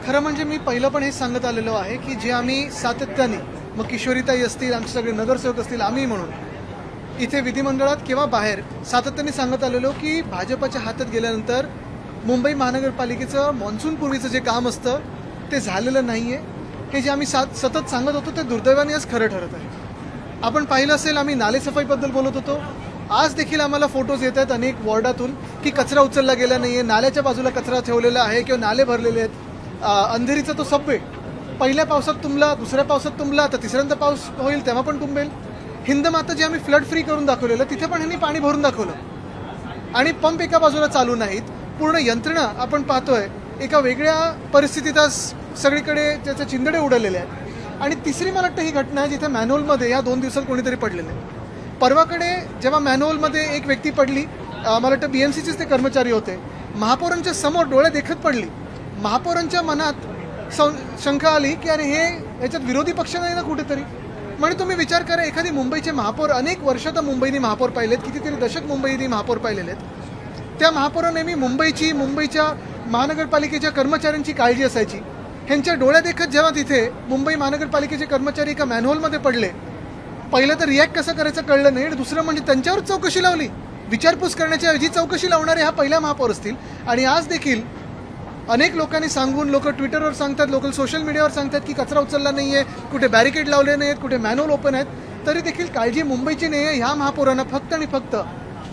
खरं म्हणजे मी पहिलं पण हेच सांगत आलेलो आहे की जे आम्ही सातत्याने, मग किशोरीताई असतील, आमचे सगळे नगरसेवक असतील, आम्ही म्हणून इथे विधिमंडळात किंवा बाहेर सातत्याने सांगत आलेलो की भाजपच्या हातात गेल्यानंतर मुंबई महानगरपालिकेचं मॉन्सूनपूर्वीचं जे काम असतं ते झालेलं नाही आहे. हे जे आम्ही सतत सांगत होतो ते दुर्दैवाने आज खरं ठरत आहे. आपण पाहिलं असेल, आम्ही नालेसफाईबद्दल बोलत होतो. आज देखील आम्हाला फोटोज येत आहेत अनेक वॉर्डातून की कचरा उचलला गेला नाही आहे, नाल्याच्या बाजूला कचरा ठेवलेला आहे किंवा नाले भरलेले आहेत. अंधेरीचा तो सबवे पहिल्या पावसात तुंबला, दुसऱ्या पावसात तुंबला, तर तिसऱ्यांदा पाऊस होईल तेव्हा पण तुंबेल. हिंदमाता जे आम्ही फ्लड फ्री करून दाखवलेलं तिथे पण ह्यांनी पाणी भरून दाखवलं आणि पंप एका बाजूला चालू नाहीत. पूर्ण यंत्रणा आपण पाहतोय एका वेगळ्या परिस्थितीत आज सगळीकडे त्याचे चिंदडे उडवलेले आहेत. आणि तिसरी मला वाटतं ही घटना आहे जिथे मॅनहोलमध्ये या 2 दिवसात कोणीतरी पडलेलं आहे. परवाकडे जेव्हा मॅनहोलमध्ये एक व्यक्ती पडली, मला वाटतं BMCचेच ते कर्मचारी होते, महापौरांच्या समोर डोळे देखत पडली. महापौरांच्या मनात शंका आली की अरे हे याच्यात विरोधी पक्ष नाही ना कुठेतरी. म्हणजे तुम्ही विचार करा, एखादी मुंबईचे महापौर, अनेक वर्ष तर मुंबईने महापौर पाहिलेत, कितीतरी दशक मुंबईने महापौर पाहिलेले आहेत. त्या महापौरांनी नेहमी मुंबईच्या महानगरपालिकेच्या कर्मचाऱ्यांची काळजी असायची. ह्यांच्या डोळ्या देखत जेव्हा तिथे मुंबई महानगरपालिकेचे कर्मचारी एका मॅनहोलमध्ये पडले, पहिलं तर रिॲक्ट कसं करायचं कळलं नाही आणि दुसरं म्हणजे त्यांच्यावर चौकशी लावली. विचारपूस करण्याच्या ऐवजी चौकशी लावणारे हा पहिला महापौर असतील. आणि आज देखील अनेक लोकांनी सांगून, लोक ट्विटरवर सांगतात, लोकल सोशल मीडियावर सांगतात की कचरा उचलला नाही आहे, कुठे बॅरिकेड लावले नाही आहेत, कुठे मॅनहोल ओपन आहेत, तरी देखील काळजी मुंबईची नाही आहे. ह्या महापौरांना फक्त आणि फक्त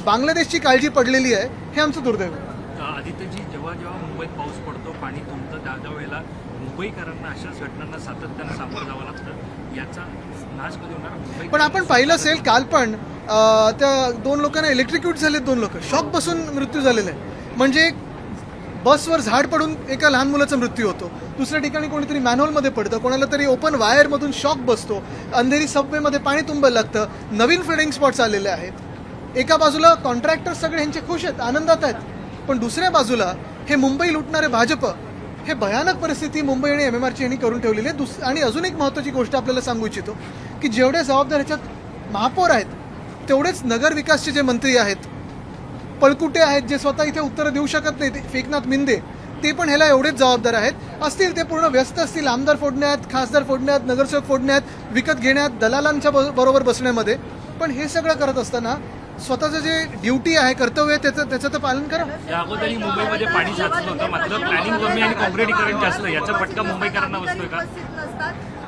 बांगलादेशची काळजी पडलेली आहे. हे आमचं दुर्दैव आहे. आदित्यजी, जेव्हा जेव्हा मुंबईत पाऊस पडतो, पाणी तुंबतं, त्या वेळेला मुंबईकरांना अशाच घटनांना सातत्यानं सामोरं जावं लागतं. याचा नाश कधी होणार? पण आपण पाहिलं असेल, काल पण त्या 2 लोकांना इलेक्ट्रिक्यूट झालेत, 2 लोक शॉक बसून मृत्यू झालेला आहे. म्हणजे बसवर झाड पडून एका लहान मुलाचा मृत्यू होतो, दुसऱ्या ठिकाणी कोणीतरी मॅनहोलमध्ये पडतं, कोणाला तरी ओपन वायरमधून शॉक बसतो, अंधेरी सबवेमध्ये पाणी तुंबायला लागतं. नवीन फिडिंग स्पॉट्स आलेले आहेत. एका बाजूला कॉन्ट्रॅक्टर सगळे ह्यांचे खुश आहेत, आनंदात आहेत, पण दुसऱ्या बाजूला हे मुंबई लुटणारे भाजप, हे भयानक परिस्थिती मुंबई आणि MMRची यांनी करून ठेवलेली आहे. आणि अजून एक महत्त्वाची गोष्ट आपल्याला सांगू इच्छितो की जेवढे जबाबदार ह्याच्यात महापौर आहेत, तेवढेच नगर विकासचे जे मंत्री आहेत, पळकुटे आहेत, जे स्वतः इथे उत्तरं देऊ शकत नाही, एकनाथ मिंदे, ते पण ह्याला एवढेच जबाबदार आहेत असतील. ते पूर्ण व्यस्त असतील आमदार फोडण्यात, खासदार फोडण्यात, नगरसेवक फोडण्यात, विकत घेण्यात, दलालांच्या बरोबर बसण्यामध्ये. पण हे सगळं करत असताना स्वतःचं जे ड्युटी आहे, कर्तव्य आहे, त्याचं तर पालन करा. या अगोदरही मुंबईमध्ये पाणी साचत होतं, मात्र प्लॅनिंग कमी आणि कॉन्क्रिटीकरण जास्त, याचा फटका मुंबईकरांना बसतोय का?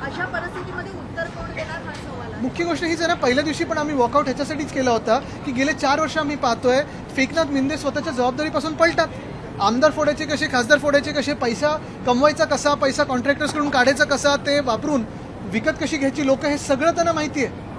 अशा परिस्थितीमध्ये उत्तर कोण देणार हा सवाल आहे. मुख्य गोष्ट हीच आहे ना, पहिल्या दिवशी पण आम्ही वॉकआउट ह्याच्यासाठीच केला होता की गेले 4 वर्ष आम्ही पाहतोय एकनाथ मिंदे स्वतःच्या जबाबदारीपासून पलटात. आमदार फोडायचे कसे, खासदार फोडायचे कसे, पैसा कमवायचा कसा, पैसा कॉन्ट्रॅक्टर्सकडून काढायचा कसा, ते वापरून विकत कशी घ्यायची लोक, हे सगळं त्यांना माहिती आहे.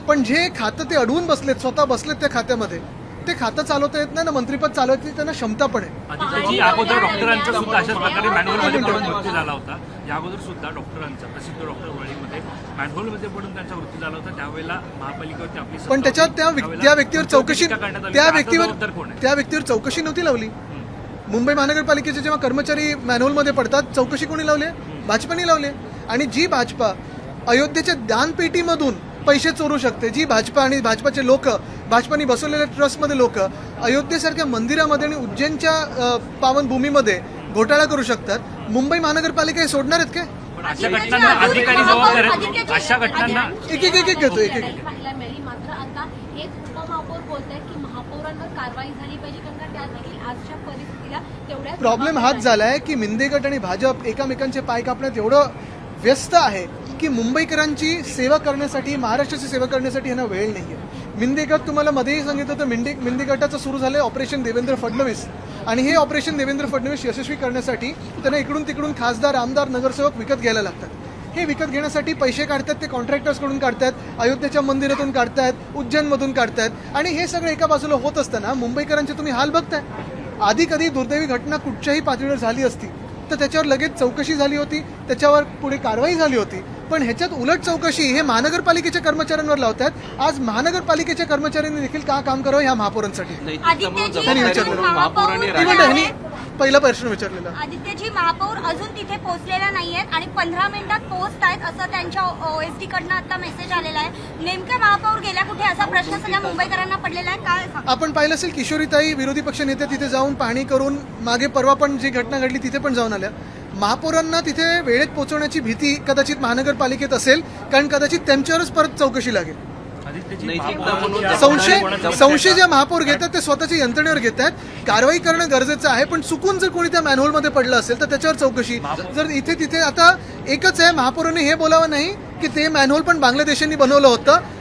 पण जे खातं ते अडवून बसलेत, स्वतः बसलेत त्या खात्यामध्ये, ते खातं चालवता येत नाही ना, मंत्रीपद चालवायची त्यांना क्षमता पण आहे. आदित्यजी, अगोदर डॉक्टरांचा सुद्धा अशाच प्रकारे मॅनहोलमध्ये पडून मृत्यू झाला होता. या अगोदर सुद्धा डॉक्टरांचा, प्रसिद्ध डॉक्टर वळीमध्ये मॅनहोलमध्ये पडून त्यांचा मृत्यू झाला होता. त्यावेळेला महापालिकेवरती आपली पण त्याच्यात त्या व्यक्तीवर चौकशी, त्या व्यक्तीवर चौकशी नव्हती लावली. मुंबई महानगरपालिकेचे जेव्हा कर्मचारी मॅनहोलमध्ये पडतात, चौकशी कोणी लावली? भाजपाने लावली. आणि जी भाजपा अयोध्येच्या दानपेटीमधून पैसे चोरू शकते, जी भाजपा आणि भाजपाचे लोक, भाजपाने बसवलेल्या ट्रस्टमध्ये लोक अयोध्येसारख्या मंदिरामध्ये आणि उज्जैनच्या पावनभूमीमध्ये घोटाळा करू शकतात, मुंबई महानगरपालिका हे सोडणार आहेत काय? अशा घटनांना अधिकारी जबाबदार आहेत. अशा घटनांना एक घेतो, एक पाहायला मिळाली. मात्र आता एक उपमहापौर बोलत आहेत की महापौरांवर कारवाई झाली पाहिजे, कारण का त्यात देखील आजच्या परिस्थितीला तेवढ्या प्रॉब्लेम हाच झालाय की मिंदे गट आणि भाजप एकमेकांचे पाय कापण्यात एवढं व्यस्त आहे की मुंबईकरांची सेवा करण्यासाठी, महाराष्ट्राची सेवा करण्यासाठी यांना वेळ नाही आहे. मिंदे गट, तुम्हाला मध्येही सांगितलं होतं, मिंदे गटाचं सुरू झालंय ऑपरेशन देवेंद्र फडणवीस. आणि हे ऑपरेशन देवेंद्र फडणवीस यशस्वी करण्यासाठी त्यांना इकडून तिकडून खासदार, आमदार, नगरसेवक विकत घ्यायला लागतात. हे विकत घेण्यासाठी पैसे काढतात, ते कॉन्ट्रॅक्टर्सकडून काढतात, अयोध्येच्या मंदिरातून काढतायत, उज्जैनमधून काढतायत. आणि हे सगळं एका बाजूला होत असताना मुंबईकरांचे तुम्ही हाल बघताय. आधी कधी दुर्दैवी घटना कुठच्याही पातळीवर झाली असती तर त्याच्यावर लगेच चौकशी झाली होती, त्याच्यावर पुढे कारवाई झाली होती. पण ह्याच्यात उलट चौकशी हे महानगरपालिकेच्या कर्मचाऱ्यांवर लावतात. आज महानगरपालिकेच्या कर्मचाऱ्यांनी देखील का काम करावं ह्या महापौरांसाठी त्यांनी विचारलं. पहिला प्रश्न विचारलेला. आदित्यजी, महापौर अजून तिथे पोहोचलेल्या नाहीयेत आणि 15 मिनिटात पोहोचतायत असं त्यांच्या OSD कडनं आता मेसेज आलेला आहे. नेमके महापौर गेल्या कुठे असा प्रश्न सगळ्या मुंबईकरांना पडलेला आहे. काय सांगा? आपण पाहिलं असेल किशोरीताई विरोधी पक्ष नेते तिथे जाऊन पाहणी करून मागे परवा पण जी घटना घडली तिथे पण जाऊन आल्या. महापौरांना तिथे वेळेत पोहोचवण्याची भीती कदाचित महानगरपालिकेत असेल, कारण कदाचित त्यांच्यावरच परत चौकशी लागेल. संशय जे महापौर घेतात ते स्वतःच्या यंत्रणेवर घेत आहेत. कारवाई करणं गरजेचं आहे, पण चुकून जर कोणी त्या मॅनहोलमध्ये पडलं असेल तर त्याच्यावर चौकशी. जर इथे तिथे आता एकच आहे, महापौरांनी हे बोलावं नाही की ते मॅनहोल पण बांगलादेशांनी बनवलं होतं.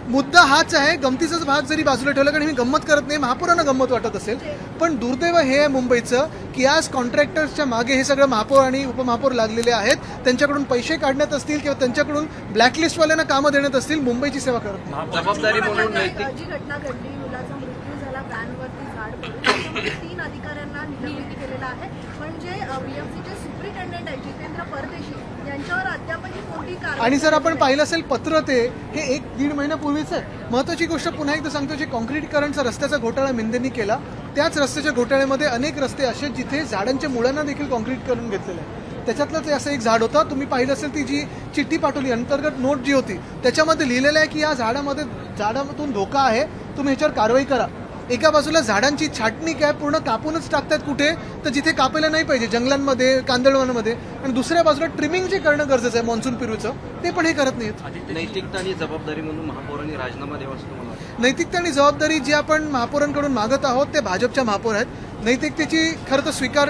मुद्दा हाच आहे. गमतीचाच भाग जरी बाजूला ठेवला, कारण मी गंमत करत नाही, महापौरांना गंमत वाटत असेल, पण दुर्दैव हे आहे मुंबईचं की आज कॉन्ट्रॅक्टर्सच्या मागे हे सगळं महापौर आणि उपमहापौर लागलेले आहेत. त्यांच्याकडून पैसे काढण्यात असतील किंवा त्यांच्याकडून ब्लॅकलिस्टवाल्यांना कामं देण्यात असतील, मुंबईची सेवा करत नाही. जबाबदारी म्हणून जी घटना घडली, मुलाचा मृत्यू झाला, व्हॅनवरती झाड पडून, त्याच्यामध्ये 3 अधिकाऱ्यांना निलंबित केलेलं आहे. पण जे BMCचे सुप्रिटेंडेंट आहेत जितेंद्र परदेशी, यांच्यावर अद्यापही कोणती कारवाई. आणि जर आपण पाहिलं असेल पत्र ते हे 1-1.5 महिन्यापूर्वीच आहे. महत्त्वाची गोष्ट पुन्हा एकदा सांगतो, जे कॉन्क्रीटीकरणचा रस्त्याचा घोटाळा मिंदेंनी केला, त्याच रस्त्याच्या घोटाळ्यामध्ये अनेक रस्ते असे जिथे झाडांच्या मुळांना देखील कॉन्क्रीट करून घेतलेलं आहे. त्याच्यातलं ते असं एक झाड होतं. तुम्ही पाहिलं असेल ती जी चिठ्ठी पाठवली, अंतर्गत नोट जी होती, त्याच्यामध्ये लिहिलेलं आहे की या झाडामधून धोका आहे, तुम्ही ह्याच्यावर कारवाई करा. एका बाजूला झाडांची छाटणी काय पूर्ण कापूनच टाकतात कुठे तर जिथे कापायला नाही पाहिजे, जंगलांमध्ये, कांदळवनामध्ये, आणि दुसऱ्या बाजूला ट्रिमिंग जे करणं गरजेचं आहे मॉन्सून पिरूचं, ते पण हे करत नाहीत. नैतिकता आणि जबाबदारी म्हणून महापौरांनी राजीनामा द्यावा असं तुम्हाला वाटतं? नैतिकता आणि जबाबदारी जी आपण महापौरांकडून मागत आहोत ते भाजपच्या महापौर आहेत. नैतिकतेची खरं तर स्वीकार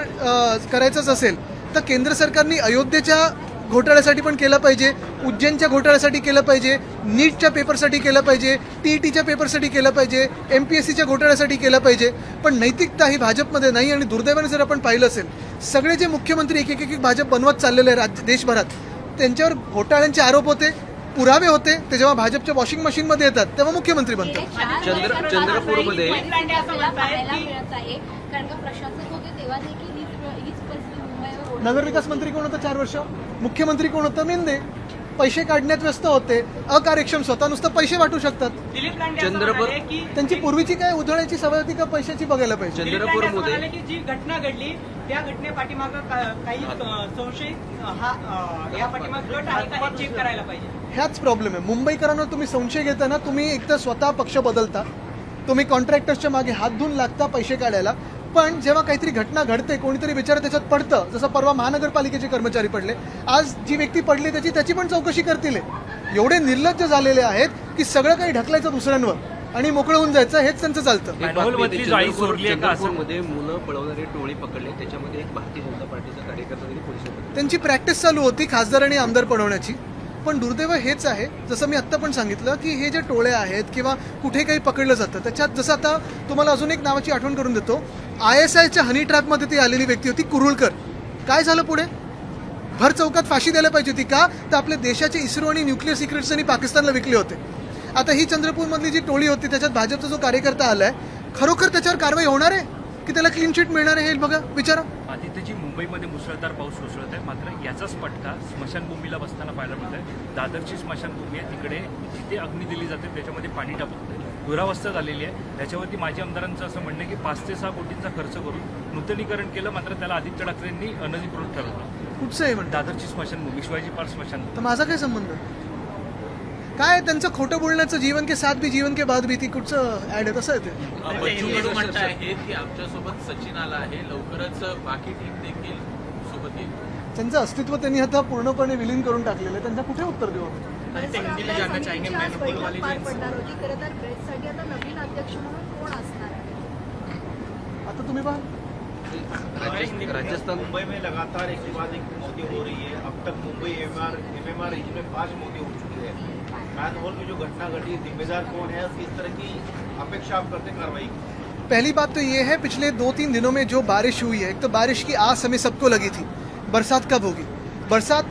करायचाच असेल तर केंद्र सरकारने अयोध्येच्या घोटाळ्यासाठी पण केलं पाहिजे, उज्जैनच्या घोटाळ्यासाठी केलं पाहिजे, नीटच्या पेपरसाठी केलं पाहिजे, TETच्या पेपरसाठी केलं पाहिजे, MPSCच्या घोटाळ्यासाठी केलं पाहिजे. पण नैतिकता ही भाजपमध्ये नाही. आणि दुर्दैवाने जर आपण पाहिलं असेल, सगळे जे मुख्यमंत्री एक एक भाजप बनवत चाललेले आहे देशभरात, त्यांच्यावर घोटाळ्यांचे आरोप होते, पुरावे होते, ते जेव्हा भाजपच्या वॉशिंग मशीनमध्ये येतात तेव्हा मुख्यमंत्री बनतात. चंद्रपूरमध्ये पाहायला मिळत आहे, कारण का प्रशासक होते तेव्हा देखील हीच परिस्थिती मुंबईवर ओढवली. नगरविकास मंत्री कोण होतं 4 वर्ष? मुख्यमंत्री कोण होतं? मिंदे. पैसे काढण्यात व्यस्त होते, अकार्यक्षम, स्वतः नुसतं पैसे वाटू शकतात. चंद्रपूर त्यांची पूर्वीची काय उधळायची सवय होती का पैशाची बघायला पाहिजे. चंद्रपूरमध्ये की जी घटना घडली त्या घटनेपाठीमागं काही संशय या पाठीमागं गट आहे का हे चेक करायला पाहिजे. ह्याच प्रॉब्लेम आहे. मुंबईकरांवर तुम्ही संशय घेताना तुम्ही एकतर स्वतः पक्ष बदलता, तुम्ही कॉन्ट्रॅक्टर्सच्या मागे हात धुवून लागता पैसे काढायला, पण जेव्हा काहीतरी घटना घडते, कोणीतरी बिचारा त्याच्यात पडतं, जसं परवा महानगरपालिकेचे कर्मचारी पडले, आज जी व्यक्ती पडली त्याची पण चौकशी करतील. एवढे निर्लज्ज झालेले आहेत की सगळं काही ढकलायचं दुसऱ्यांवर आणि मोकळं होऊन जायचं, हेच त्यांचं चालतं. चंद्रपूरमध्ये मुलं पळवणारी टोळी पकडले, त्याच्यामध्ये एक भारतीय जनता पार्टीचा कार्यकर्ता पोलिसांनी त्यांची प्रॅक्टिस चालू होती खासदार आणि आमदार पळवण्याची. पण दुर्दैव हेच आहे, जसं मी आत्ता पण सांगितलं की हे जे टोळ्या आहेत किंवा कुठे काही पकडलं जातं, त्याच्यात जसं आता तुम्हाला अजून एक नावाची आठवण करून देतो, ISIच्या हनी ट्रॅपमध्ये ती आलेली व्यक्ती होती कुरुळकर. काय झालं पुढे? भर चौकात फाशी द्यायला पाहिजे होती. का तर आपल्या देशाचे इस्रो आणि न्यूक्लिअर सिक्रेट्स त्यांनी पाकिस्तानला विकले होते. आता ही चंद्रपूरमधली जी टोळी होती त्याच्यात भाजपचा जो कार्यकर्ता आलाय, खरोखर त्याच्यावर कारवाई होणार आहे की त्याला क्लीन चिट मिळणार आहे हे बघा, विचारा. आदित्यजी, मुंबईमध्ये मुसळधार पाऊस कोसळत आहे, मात्र याचाच फटका स्मशानभूमीला बसताना पाहायला मिळत आहे. दादरची स्मशानभूमी आहे, तिकडे जिथे अग्नी दिली जाते त्याच्यामध्ये पाणी टाकत आहे, दुरावस्था झालेली आहे. त्याच्यावरती माजी आमदारांचं असं म्हणणं आहे की 5 ते 6 कोटींचा खर्च करून नूतनीकरण केलं, मात्र त्याला आदित्य ठाकरेंनी अनधिकृत ठरवलं. कुठचं आहे म्हणतात? दादरची स्मशानभूमी, शिवाजी पार्क स्मशानभूमी. तर माझा काय संबंध? काय त्यांचं खोटं बोलण्याचं, जीवन के साथ भी जीवन के बाद भी, ती कुठचं ऍड आहे? तसं आहे ते. बच्चू म्हणत आहेत की आमच्यासोबत सचिन आला आहे, लवकरच बाकी टीम देखील सोबत येईल. त्यांचं अस्तित्व त्यांनी आता पूर्णपणे विलीन करून टाकलेलं आहे. त्यांना कुठे उत्तर देऊ? समितीची आज बैठक पार पडणार होती. खरं तर बेस्टसाठी आता नवीन अध्यक्ष म्हणून कोण असणार आहे? आता तुम्ही पहा, राजस्थान मुंबई में लगातार एक के बाद एक मौतें हो रही है. अब तक मुंबई MMR रीजन में 5 मौतें हो चुकी है. मैनहोल में जो घटना घटी, जिम्मेदार कौन है, किस तरह की अपेक्षा आप करते कार्रवाई की? पहली बात तो ये है, पिछले 2-3 दिनों में जो बारिश हुई है, एक तो बारिश की आस हमें सबको लगी थी, बरसात कब होगी. बरसात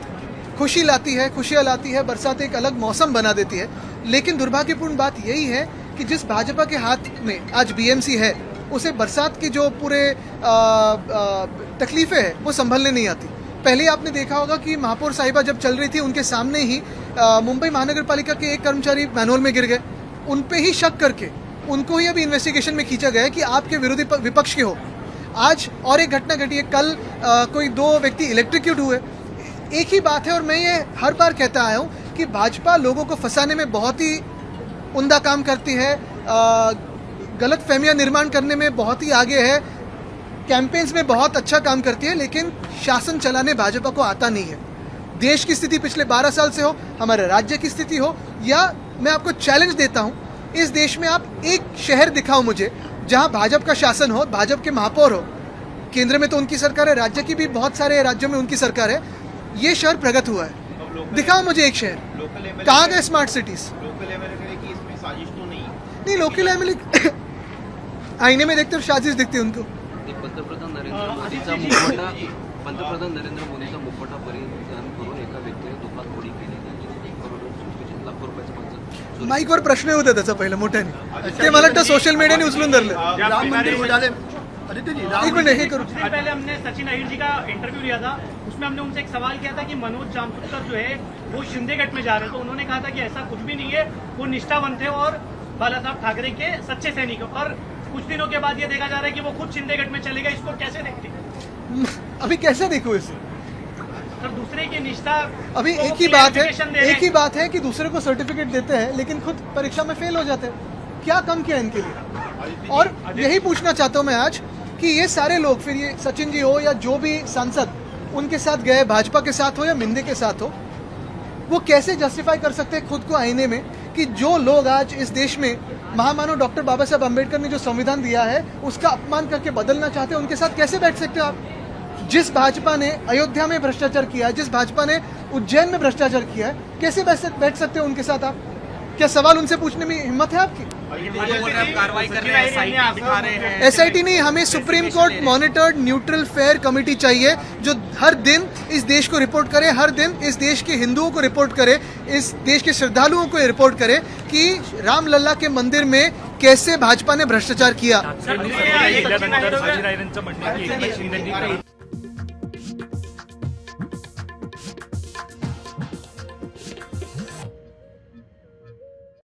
खुशी लाती है, खुशियाँ लाती है, बरसात एक अलग मौसम बना देती है. लेकिन दुर्भाग्यपूर्ण बात यही है कि जिस भाजपा के हाथ में आज BMC है, उसे बरसात की जो पूरे तकलीफ़ें हैं वो संभलने नहीं आती. पहले आपने देखा होगा कि महापौर साहिबा जब चल रही थी, उनके सामने ही मुंबई महानगरपालिका के एक कर्मचारी मैनहोल में गिर गए. उन पे ही शक करके उनको ही अभी इन्वेस्टिगेशन में खींचा गया है कि आपके विरोधी विपक्ष के हो, आज और एक घटना घटी है, कल कोई 2 व्यक्ति इलेक्ट्रिक्यूट हुए। एक ही बात है, और मैं ये हर बार कहता आया हूँ कि भाजपा लोगों को फंसाने में बहुत ही उम्दा काम करती है, गलत फहमियाँ निर्माण करने में बहुत ही आगे है, कैंपेन्स में बहुत अच्छा काम करती है, लेकिन शासन चलाने भाजपा को आता नहीं है। देश की स्थिति पिछले 12 साल से हो, हमारे राज्य की स्थिति हो, या मैं आपको चैलेंज देता हूँ, इस देश में आप एक शहर दिखाओ मुझे जहाँ भाजपा का शासन हो, भाजपा के महापौर हो। केंद्र में तो उनकी सरकार है, राज्य की भी बहुत सारे राज्यों में उनकी सरकार है। ये शहर प्रगत हुआ है, दिखाओ मुझे एक शहर। कहाँ गए स्मार्ट सिटीज? लोकल एमएलए की इसमें साजिश तो नहीं है। नहीं, लोकल एमएलए आईने में देखते हो साजिश दिखती है उनको। पंतप्रधान नरेंद्र मोदीचा मुखवटा परिधान करून एका व्यक्तीने दुकान होडी केली, त्यांची 1 करोड 25 लाख रुपयाचं माणसं माईकवर प्रश्न होता त्याचा पहिला मोठ्याने, ते मला वाटतं सोशल मीडियाने उचलून धरलं। राम मंदिर घोटाले एक मिनट, हे करू। कुछ दिन पहले हमने सचिन अहिर जी का इंटरव्यू लिया था, उसमें हमने उनसे एक सवाल किया था कि मनोज जामपुरकर जो है वो शिंदेगढ़ में जा रहे हैं, तो उन्होंने कहा था कि ऐसा कुछ भी नहीं है, वो निष्ठावंत थे और बाला साहब ठाकरे के सच्चे सैनिक हैं। और कुछ दिनों के बाद ये देखा जा रहा है कि वो खुद शिंदेगढ़ में चले गए। इसको कैसे देखते हैं? अभी कैसे देखो इसे? सर, दूसरे की निष्ठा अभी को एक ही बात है, clarification दे रहे हैं। एक ही बात है कि दूसरे को सर्टिफिकेट देते हैं लेकिन खुद परीक्षा में फेल हो जाते हैं। क्या कम किया इनके लिए? और यही पूछना चाहता हूं मैं आज कि ये सारे लोग, फिर ये सचिन जी हो या जो भी सांसद उनके साथ गए, भाजपा के साथ हो या मिंदे के साथ हो, वो कैसे जस्टिफाई कर सकते हैं खुद को आईने में कि जो लोग आज इस देश में महामानव डॉक्टर बाबा साहब अम्बेडकर ने जो संविधान दिया है उसका अपमान करके बदलना चाहते हैं, उनके साथ कैसे बैठ सकते हो आप? जिस भाजपा ने अयोध्या में भ्रष्टाचार किया है, जिस भाजपा ने उज्जैन में भ्रष्टाचार किया है, कैसे बैठ सकते हो उनके साथ आप? क्या सवाल उनसे पूछने में हिम्मत है आपकी? कार्रवाई कर रहे हैं, दिखा रहे हैं। एसआईटी नहीं, हमें supreme court monitored neutral fair committee चाहिए जो हर दिन इस देश को रिपोर्ट करे, हर दिन इस देश के हिंदुओं को रिपोर्ट करे, इस देश के श्रद्धालुओं को रिपोर्ट करे कि रामलल्ला के मंदिर में कैसे भाजपा ने भ्रष्टाचार किया। ठाकरेंनी सत्ता गेल्यानंतर संजय रायरेंचं म्हणणं आहे की एकनाथ शिंदेंनी